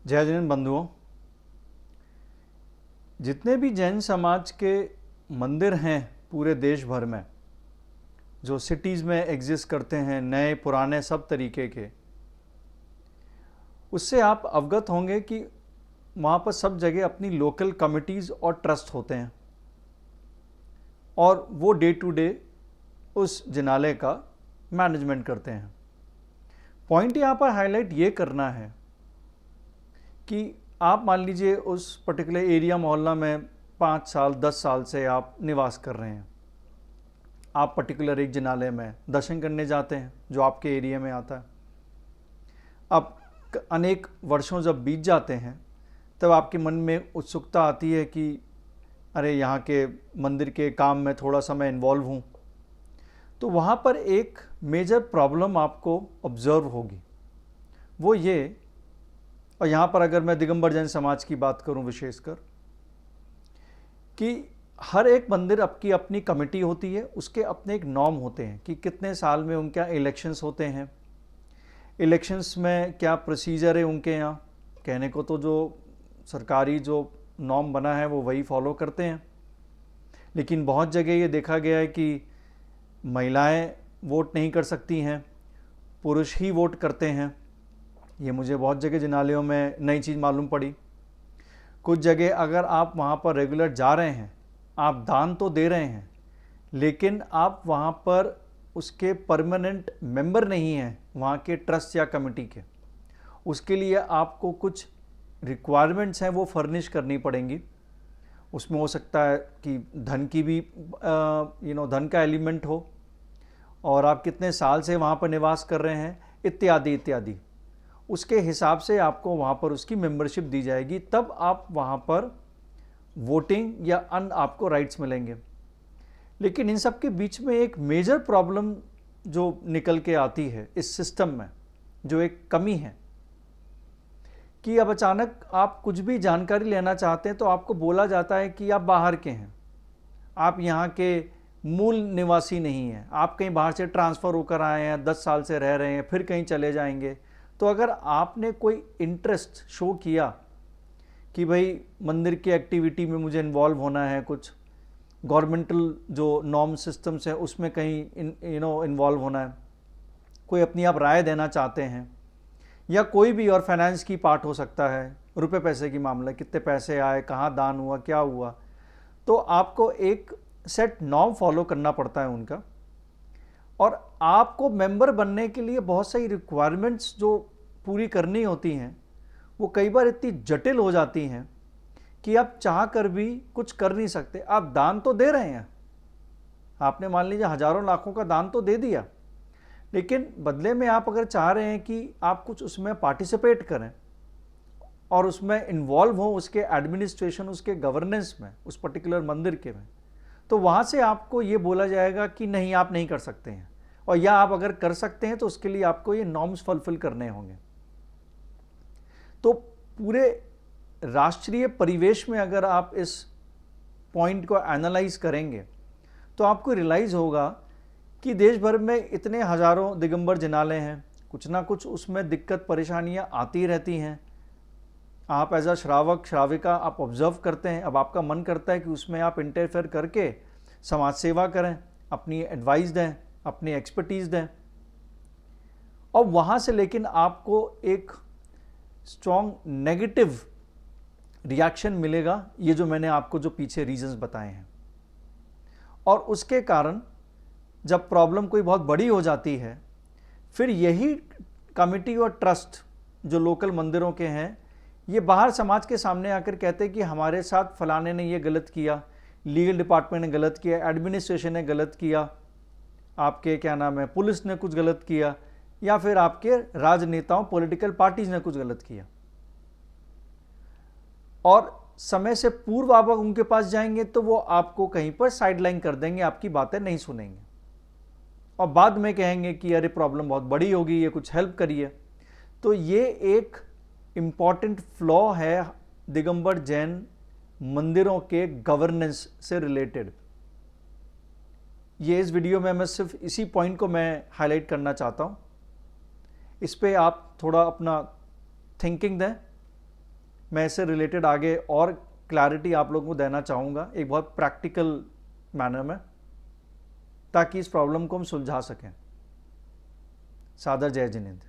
जय जैन बंधुओं, जितने भी जैन समाज के मंदिर हैं पूरे देश भर में, जो सिटीज़ में एग्जिस्ट करते हैं, नए पुराने सब तरीके के, उससे आप अवगत होंगे कि वहाँ पर सब जगह अपनी लोकल कमिटीज़ और ट्रस्ट होते हैं और वो डे टू डे उस जिनालय का मैनेजमेंट करते हैं। पॉइंट यहाँ पर हाईलाइट ये करना है कि आप मान लीजिए उस पर्टिकुलर एरिया मोहल्ला में 5 साल 10 साल से आप निवास कर रहे हैं। आप पर्टिकुलर एक जिनालय में दर्शन करने जाते हैं जो आपके एरिया में आता है। अब अनेक वर्षों जब बीत जाते हैं तब आपके मन में उत्सुकता आती है कि अरे यहाँ के मंदिर के काम में थोड़ा सा मैं इन्वॉल्व हूँ। तो वहाँ पर एक मेजर प्रॉब्लम आपको ऑब्जर्व होगी, वो ये, और यहाँ पर अगर मैं दिगंबर जैन समाज की बात करूँ विशेषकर, कि हर एक मंदिर आपकी अपनी कमेटी होती है, उसके अपने एक नॉर्म होते हैं कि कितने साल में उनके यहाँ इलेक्शंस होते हैं, इलेक्शंस में क्या प्रोसीजर है उनके यहाँ। कहने को तो जो सरकारी जो नॉर्म बना है वो वही फॉलो करते हैं, लेकिन बहुत जगह ये देखा गया है कि महिलाएं वोट नहीं कर सकती हैं, पुरुष ही वोट करते हैं। ये मुझे बहुत जगह जिनालयों में नई चीज़ मालूम पड़ी। कुछ जगह अगर आप वहाँ पर रेगुलर जा रहे हैं, आप दान तो दे रहे हैं, लेकिन आप वहाँ पर उसके परमानेंट मेंबर नहीं हैं वहाँ के ट्रस्ट या कमेटी के। उसके लिए आपको कुछ रिक्वायरमेंट्स हैं वो फर्निश करनी पड़ेंगी। उसमें हो सकता है कि धन की भी धन का एलिमेंट हो, और आप कितने साल से वहाँ पर निवास कर रहे हैं इत्यादि इत्यादि। उसके हिसाब से आपको वहाँ पर उसकी मेंबरशिप दी जाएगी, तब आप वहाँ पर वोटिंग या अन्य आपको राइट्स मिलेंगे। लेकिन इन सब के बीच में एक मेजर प्रॉब्लम जो निकल के आती है इस सिस्टम में, जो एक कमी है, कि अब अचानक आप कुछ भी जानकारी लेना चाहते हैं तो आपको बोला जाता है कि आप बाहर के हैं, आप यहाँ के मूल निवासी नहीं हैं, आप कहीं बाहर से ट्रांसफ़र होकर आए हैं, 10 साल से रह रहे हैं, फिर कहीं चले जाएंगे। तो अगर आपने कोई इंटरेस्ट शो किया कि भाई मंदिर की एक्टिविटी में मुझे इन्वॉल्व होना है, कुछ गवर्नमेंटल जो नॉर्म सिस्टम्स हैं उसमें कहीं इन्वॉल्व होना है, कोई अपनी आप राय देना चाहते हैं, या कोई भी और फाइनेंस की पार्ट हो सकता है, रुपए पैसे की मामला, कितने पैसे आए, कहाँ दान हुआ, क्या हुआ, तो आपको एक सेट नॉर्म फॉलो करना पड़ता है उनका। और आपको मेंबर बनने के लिए बहुत सारी रिक्वायरमेंट्स जो पूरी करनी होती हैं वो कई बार इतनी जटिल हो जाती हैं कि आप चाह कर भी कुछ कर नहीं सकते। आप दान तो दे रहे हैं, आपने मान लीजिए हजारों लाखों का दान तो दे दिया, लेकिन बदले में आप अगर चाह रहे हैं कि आप कुछ उसमें पार्टिसिपेट करें और उसमें इन्वॉल्व हो, उसके एडमिनिस्ट्रेशन, उसके गवर्नेंस में, उस पर्टिकुलर मंदिर के में, तो वहाँ से आपको ये बोला जाएगा कि नहीं, आप नहीं कर सकते हैं, और या आप अगर कर सकते हैं तो उसके लिए आपको ये नॉर्म्स फुलफिल करने होंगे। तो पूरे राष्ट्रीय परिवेश में अगर आप इस पॉइंट को एनालाइज करेंगे तो आपको रियलाइज़ होगा कि देश भर में इतने हजारों दिगंबर जिनालय हैं, कुछ ना कुछ उसमें दिक्कत परेशानियां आती रहती हैं। आप एज अ श्रावक श्राविका आप ऑब्जर्व करते हैं, अब आपका मन करता है कि उसमें आप इंटरफेयर करके समाज सेवा करें, अपनी एडवाइस दें, अपनी एक्सपर्टीज़ दें, और वहाँ से लेकिन आपको एक स्ट्रॉन्ग नेगेटिव रिएक्शन मिलेगा, ये जो मैंने आपको जो पीछे रीजंस बताए हैं। और उसके कारण जब प्रॉब्लम कोई बहुत बड़ी हो जाती है, फिर यही कमिटी और ट्रस्ट जो लोकल मंदिरों के हैं, ये बाहर समाज के सामने आकर कहते हैं कि हमारे साथ फलाने ने ये गलत किया, लीगल डिपार्टमेंट ने गलत किया, एडमिनिस्ट्रेशन ने गलत किया, आपके क्या नाम है पुलिस ने कुछ गलत किया, या फिर आपके राजनेताओं पॉलिटिकल पार्टीज ने कुछ गलत किया। और समय से पूर्व आप उनके पास जाएंगे तो वो आपको कहीं पर साइडलाइन कर देंगे, आपकी बातें नहीं सुनेंगे, और बाद में कहेंगे कि अरे प्रॉब्लम बहुत बड़ी होगी, ये कुछ हेल्प करिए। तो ये एक इम्पॉर्टेंट फ्लॉ है दिगंबर जैन मंदिरों के गवर्नेंस से रिलेटेड। ये इस वीडियो में मैं सिर्फ इसी पॉइंट को मैं हाईलाइट करना चाहता हूँ। इस पे आप थोड़ा अपना थिंकिंग दें मैं इससे रिलेटेड आगे और क्लैरिटी आप लोगों को देना चाहूँगा एक बहुत प्रैक्टिकल मैनर में, ताकि इस प्रॉब्लम को हम सुलझा सकें। सादर जय जिनेंद्र।